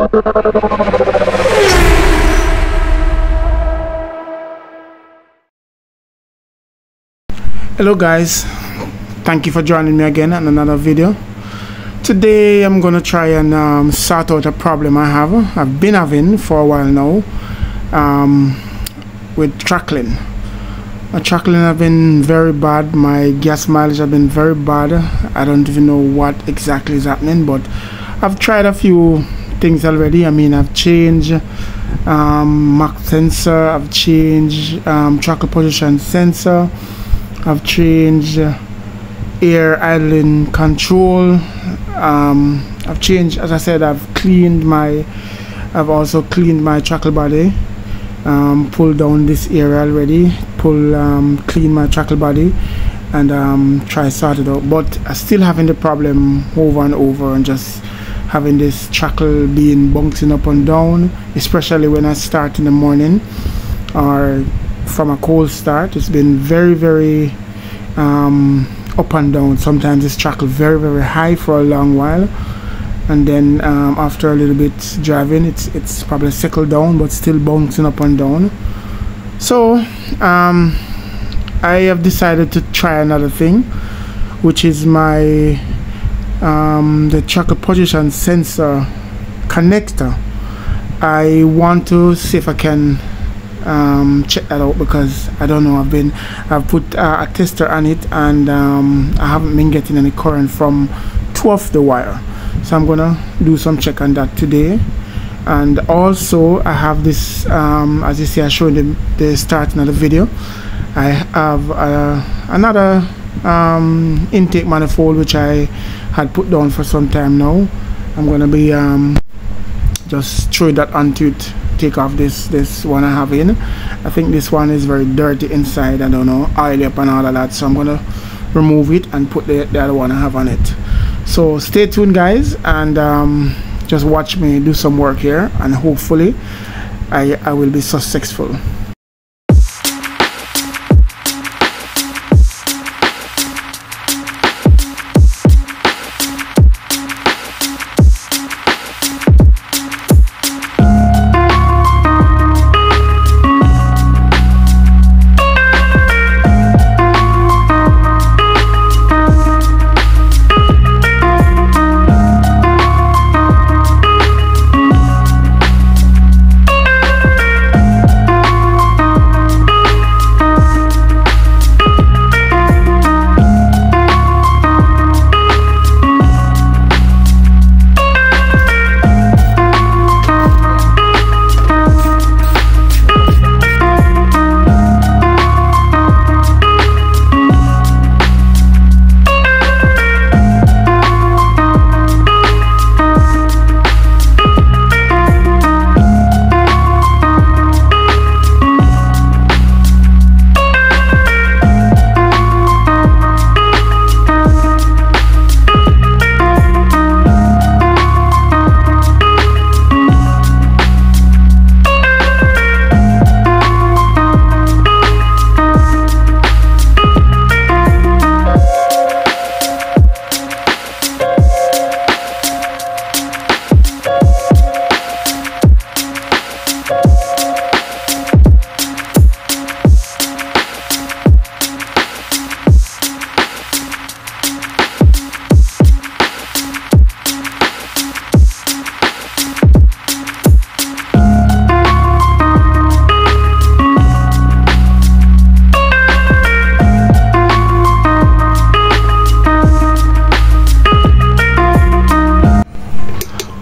Hello guys, thank you for joining me again on another video. Today I'm gonna try and sort out a problem I've been having for a while now with Tracklin. My Tracklin have been very bad. My gas mileage have been very bad. I don't even know what exactly is happening, but I've tried a few things already. I mean, I've changed Mach sensor, I've changed throttle position sensor, I've changed air idling control. I've changed, as I said, I've also cleaned my throttle body, pulled down this area already, clean my throttle body, and try sort it out. But I'm still having the problem over and over, and just having this throttle being bouncing up and down, especially when I start in the morning or from a cold start. It's been very up and down. Sometimes it's throttle very high for a long while, and then after a little bit driving, it's probably settled down, but still bouncing up and down. So I have decided to try another thing, which is my the throttle position sensor connector. I want to see if I can check that out, because I don't know, I've put a tester on it, and I haven't been getting any current from two of the wire. So I'm gonna do some check on that today. And also I have this, as you see, I showed the starting of the video, I have another intake manifold which I had put down for some time now. I'm gonna be just throw that onto it, take off this one I have in. I think this one is very dirty inside, I don't know, oily up and all of that, so I'm gonna remove it and put the other one I have on it. So stay tuned guys, and just watch me do some work here, and hopefully I will be successful.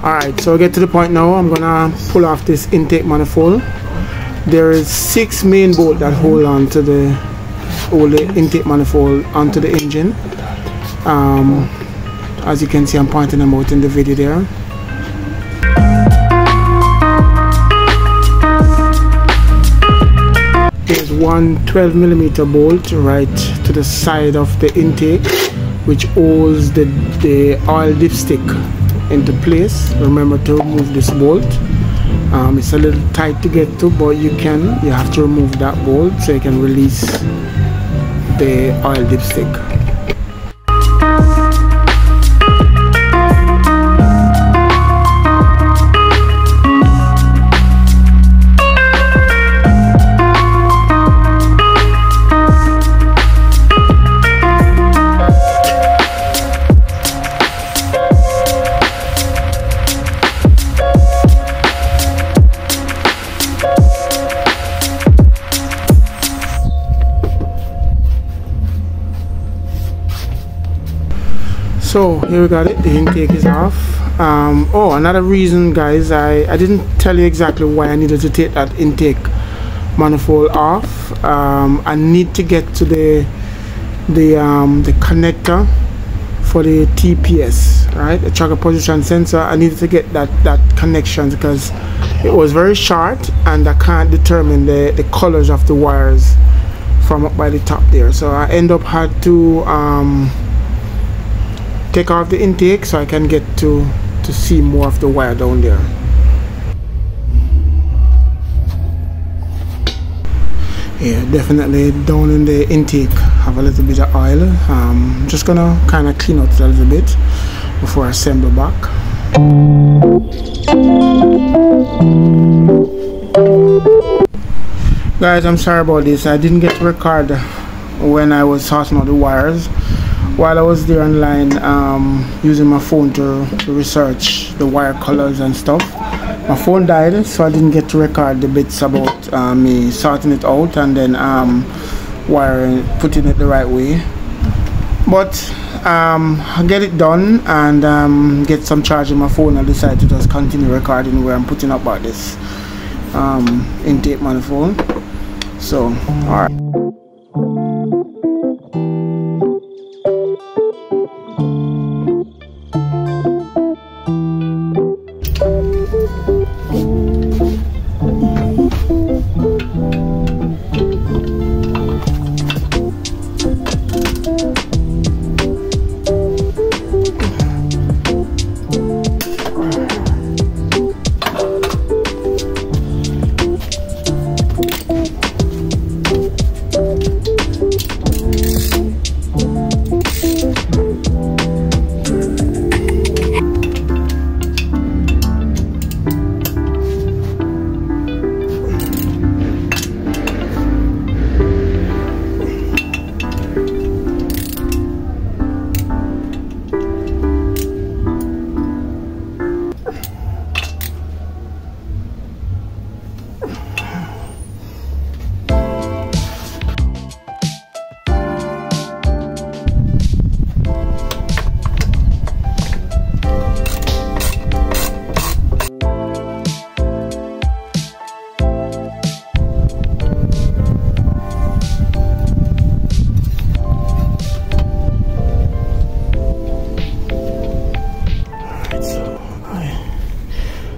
Alright, so I get to the point now. I'm gonna pull off this intake manifold. There is 6 main bolts that hold on to the intake manifold onto the engine. As you can see, I'm pointing them out in the video there. There's one 12mm bolt right to the side of the intake, which holds the oil dipstick into place. Remember to remove this bolt. It's a little tight to get to, but you have to remove that bolt so you can release the oil dipstick. So here we got it, the intake is off. Oh, another reason, guys, I didn't tell you exactly why I needed to take that intake manifold off. I need to get to the connector for the TPS, right, the tracker position sensor. I needed to get that connection because it was very short and I can't determine the colors of the wires from up by the top there. So I end up had to take off the intake so I can get to see more of the wire down there. Yeah, definitely down in the intake have a little bit of oil. I'm just gonna kind of clean out a little bit before I assemble back. Guys, I'm sorry about this. I didn't get to record when I was sorting out the wires while I was there online, using my phone to research the wire colors and stuff. My phone died, so I didn't get to record the bits about me sorting it out and then wiring, putting it the right way. But I'll get it done and get some charge in my phone. I decided to just continue recording where I'm putting up about this intake manifold. So, alright.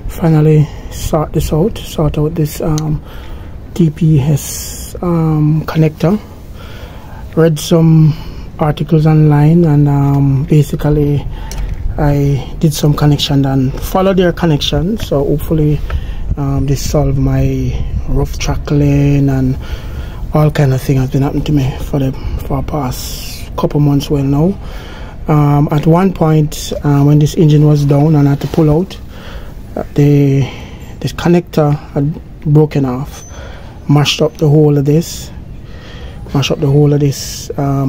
Finally sort out this TPS connector. Read some articles online and basically I did some connection and followed their connection, so hopefully this solved my rough trackling and all kind of thing has been happening to me for the past couple months well now. At one point when this engine was down and I had to pull out, this connector had broken off, mashed up the whole of this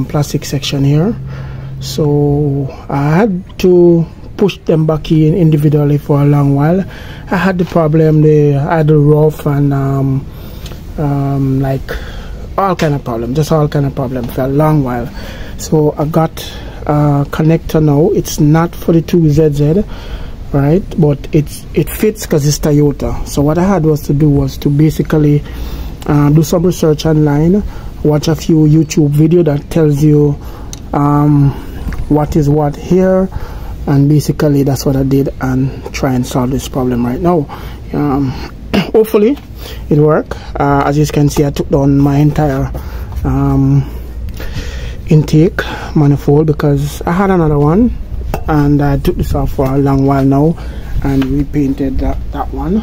plastic section here. So I had to push them back in individually for a long while. I had the problem, I had the rough and like all kind of problem, just all kind of problem for a long while. So I got a connector now. It's not for the 2ZZ, right, but it fits because it's Toyota. So what I had to basically do some research online, watch a few YouTube video that tells you what is what here, and basically that's what I did and try and solve this problem right now. Hopefully it worked. As you can see, I took down my entire intake manifold because I had another one and I took this off for a long while now and repainted that one.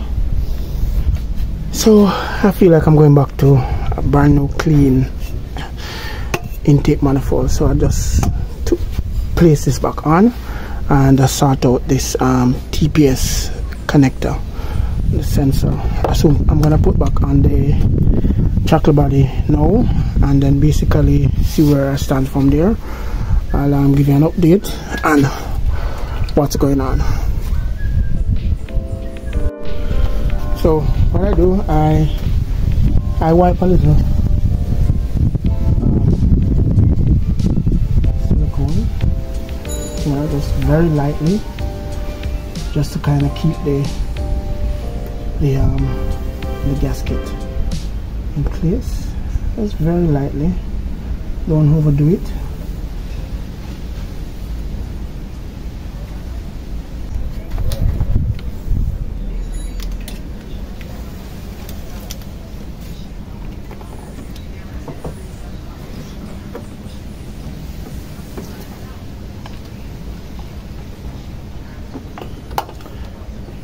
So I feel like I'm going back to a brand new clean intake manifold. So I just place this back on and I sort out this TPS connector, the sensor. So I'm gonna put back on the trackle body now and then basically see where I stand from there. I'll give you an update and what's going on. So what I do, I wipe a little silicone here, just very lightly, just to kind of keep the gasket in place. Just very lightly, don't overdo it.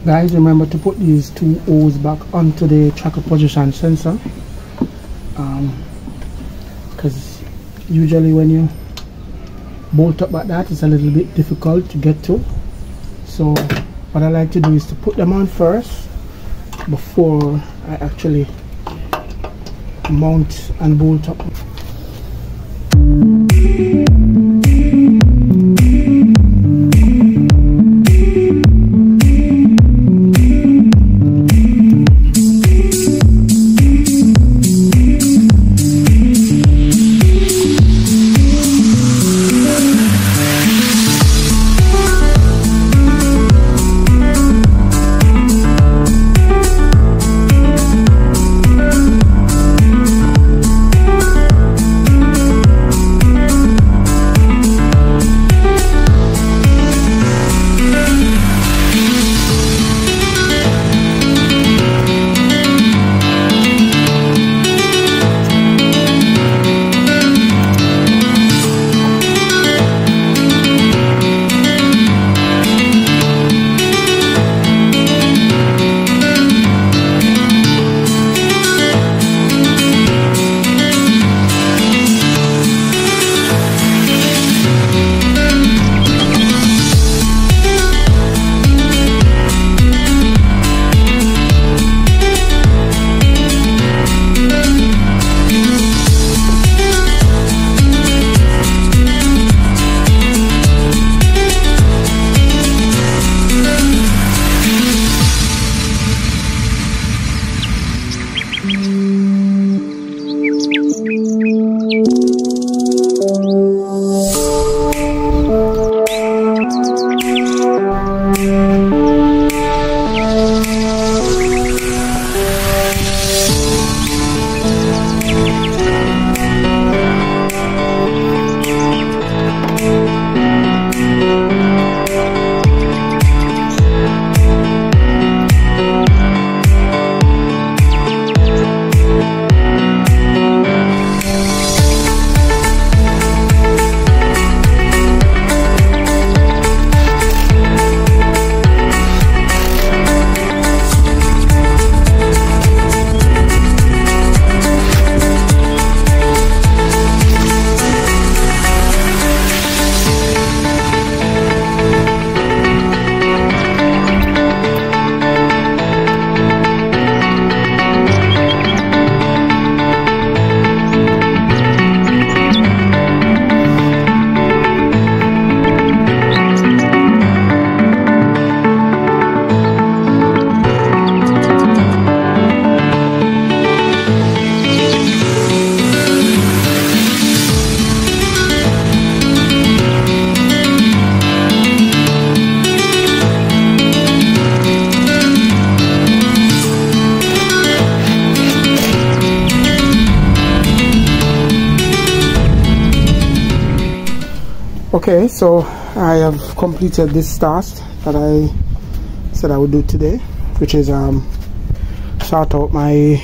Guys, remember to put these two O's back onto the tracker position sensor, because usually when you bolt up like that, it's a little bit difficult to get to. So what I like to do is to put them on first before I actually mount and bolt up. Okay, so I have completed this task that I said I would do today, which is sort out my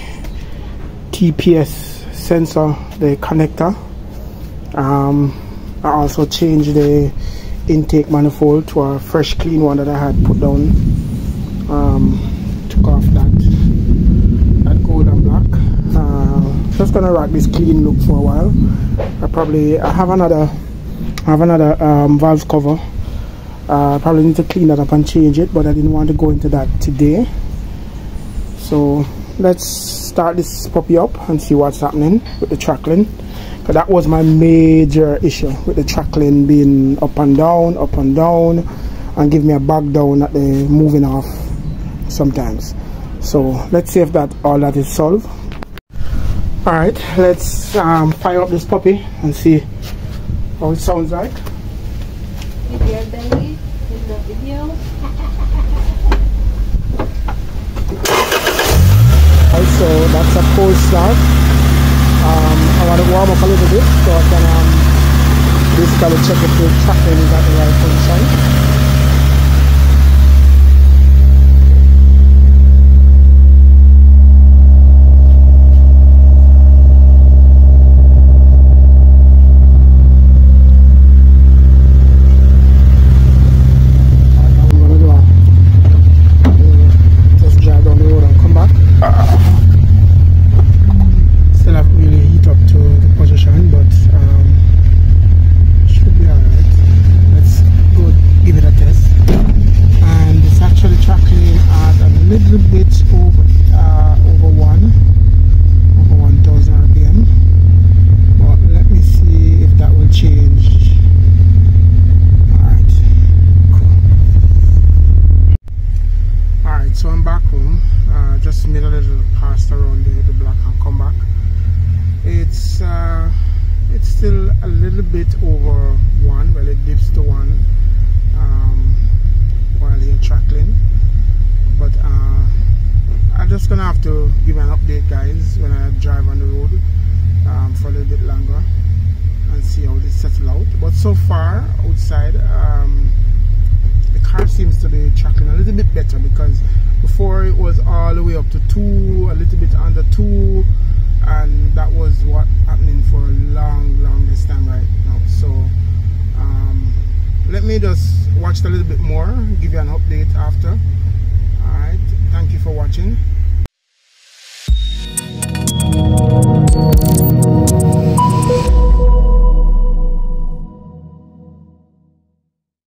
TPS sensor, the connector. I also changed the intake manifold to a fresh clean one that I had put down. Took off that gold and black. Just gonna rock this clean look for a while. I have another valve cover. Probably need to clean that up and change it, but I didn't want to go into that today. So let's start this puppy up and see what's happening with the trackling, because that was my major issue with the trackling being up and down and give me a back down at the moving off sometimes. So let's see if all that is solved. Alright, let's fire up this puppy and see how it sounds like. with your belly in the video. Also, that's a cold start. I want to warm up a little bit so I can basically check if the chaplain is at the right position. So I'm back home. Just made a little pass around the block and come back. It's still a little bit over 1. Well, it dips to 1 while you're trackling. But I'm just gonna have to give you an update, guys, when I drive on the road for a little bit longer and see how this settles out. But so far outside, the car seems to be tracking a little bit better, because before it was all the way up to 2, a little bit under 2, and that was what happening for a longest time right now. So let me just watch a little bit more, give you an update after.